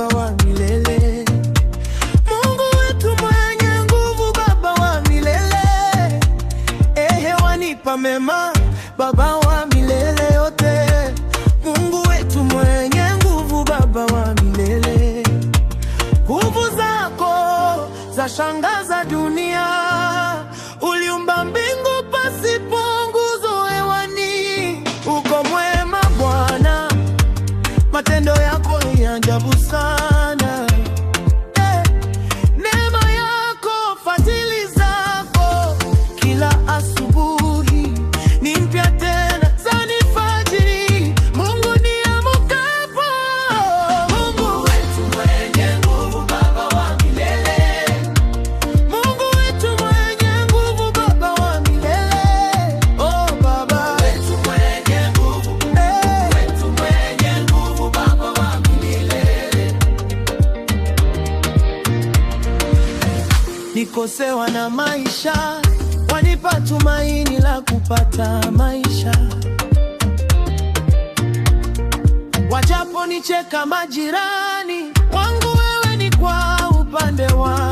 Baba wa milele. Mungu wetu mwenye nguvu, Baba wa milele. Wanipa mema, Baba wa milele yote. Mungu wetu mwenye nguvu, Baba wa milele. Nguvu zako zashangaza dunia. Uliumba mbingu pasipo nguzo hewani. Uko mwema Bwana, matendo yako ni ajabu sana. Neema yako, fadhili zako, kila asubuhi ni mpya tena, zanifajiri. Mungu niamkapo. Mungu wetu mwenye nguvu, Baba wa milele. Mungu wetu mwenye nguvu, Baba wa milele. Oh Baba wetu mwenye nguvu, wetu mwenye nguvu, Baba wa milele. Nikosewa na maisha, wanipa tumaini la kupata maisha. Wajapo nicheka majirani wangu, wewe ni kwa upande wangu.